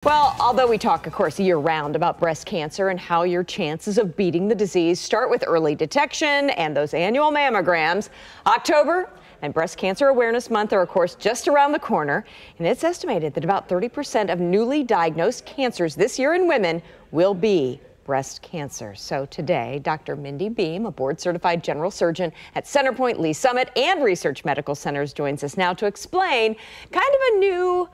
Well, although we talk, of course, year-round about breast cancer and how your chances of beating the disease start with early detection and those annual mammograms, October and Breast Cancer Awareness Month are, of course, just around the corner, and it's estimated that about 30% of newly diagnosed cancers this year in women will be breast cancer. So today, Dr. Mindi Beahm, a board-certified general surgeon at Centerpoint Lee Summit and Research Medical Centers, joins us now to explain kind of a new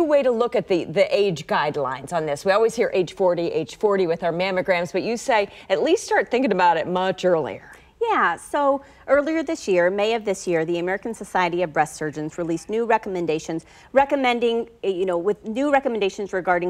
way to look at the age guidelines on this. We always hear age 40 with our mammograms, but you say at least start thinking about it much earlier. Yeah, so earlier this year, May of this year, the American Society of Breast Surgeons released new recommendations regarding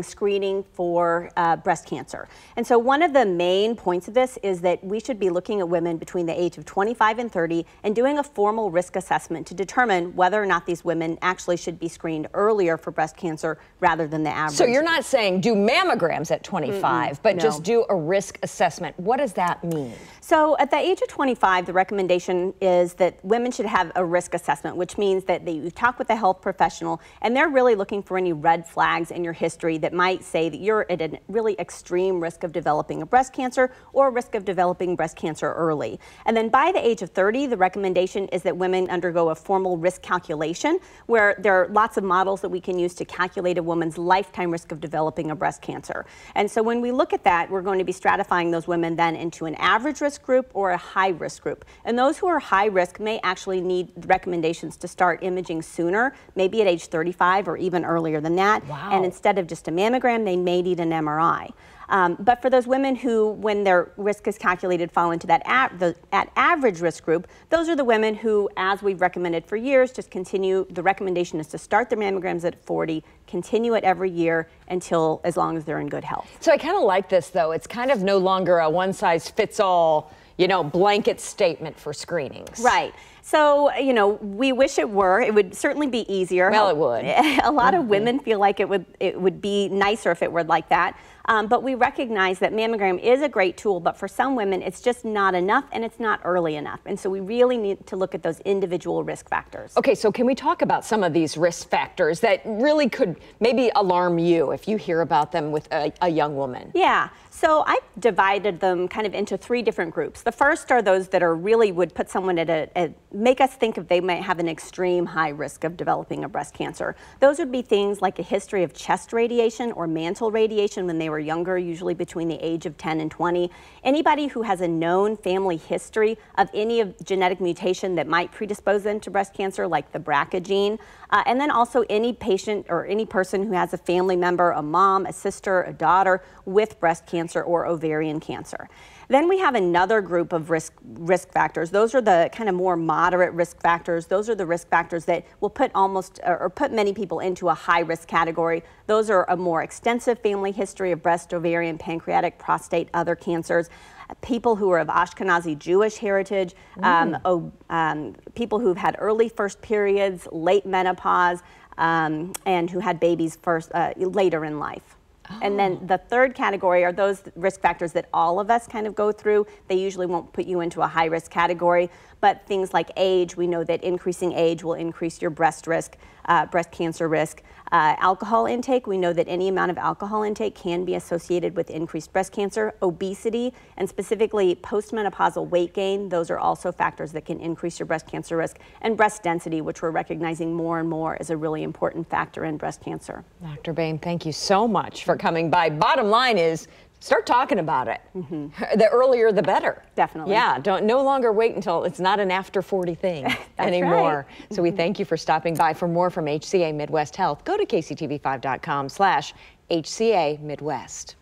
screening for breast cancer. And so one of the main points of this is that we should be looking at women between the age of 25 and 30 and doing a formal risk assessment to determine whether or not these women actually should be screened earlier for breast cancer rather than the average. So you're not saying do mammograms at 25, but no. Just do a risk assessment. What does that mean? So at the age of 25, the recommendation is that women should have a risk assessment, which means that you talk with a health professional and they're really looking for any red flags in your history that might say that you're at a really extreme risk of developing a breast cancer or risk of developing breast cancer early. And then by the age of 30, the recommendation is that women undergo a formal risk calculation where there are lots of models that we can use to calculate a woman's lifetime risk of developing a breast cancer. And so when we look at that, we're going to be stratifying those women then into an average risk group or a high risk group. And those who are high risk may actually need recommendations to start imaging sooner, maybe at age 35 or even earlier than that. Wow. And instead of just a mammogram, they may need an MRI. But for those women who, when their risk is calculated, fall into that average risk group, those are the women who, as we've recommended for years, just continue. The recommendation is to start their mammograms at 40, continue it every year until as long as they're in good health. So I kind of like this, though. It's kind of no longer a one-size-fits-all, blanket statement for screenings. Right. So, we wish it were. It would certainly be easier. Well, it would. A lot of women feel like it would be nicer if it were like that. But we recognize that mammogram is a great tool, but for some women, it's just not enough and it's not early enough. And so we really need to look at those individual risk factors. Okay, so can we talk about some of these risk factors that really could maybe alarm you if you hear about them with a young woman? Yeah. So I've divided them kind of into three different groups. The first are those that are really would put someone at make us think if they might have an extreme high risk of developing a breast cancer. Those would be things like a history of chest radiation or mantle radiation when they were younger, usually between the age of 10 and 20. Anybody who has a known family history of any of genetic mutation that might predispose them to breast cancer, like the BRCA gene. And then also any patient or any person who has a family member, a mom, a sister, a daughter with breast cancer or ovarian cancer. Then we have another group of risk factors. Those are the kind of more moderate risk factors. Those are the risk factors that will put put many people into a high risk category. Those are a more extensive family history of breast, ovarian, pancreatic, prostate, other cancers. People who are of Ashkenazi Jewish heritage, people who've had early first periods, late menopause, and who had babies later in life. And then the third category are those risk factors that all of us kind of go through. They usually won't put you into a high risk category, but things like age, we know that increasing age will increase your breast cancer risk. Alcohol intake, we know that any amount of alcohol intake can be associated with increased breast cancer. Obesity, and specifically postmenopausal weight gain, those are also factors that can increase your breast cancer risk. And breast density, which we're recognizing more and more is a really important factor in breast cancer. Dr. Beahm, thank you so much for coming by. Bottom line is, start talking about it. The earlier, the better. Definitely. Yeah, no longer wait until it's not an after 40 thing anymore. Right. So we thank you for stopping by. For more from HCA Midwest Health, go to kctv5.com/HCA Midwest.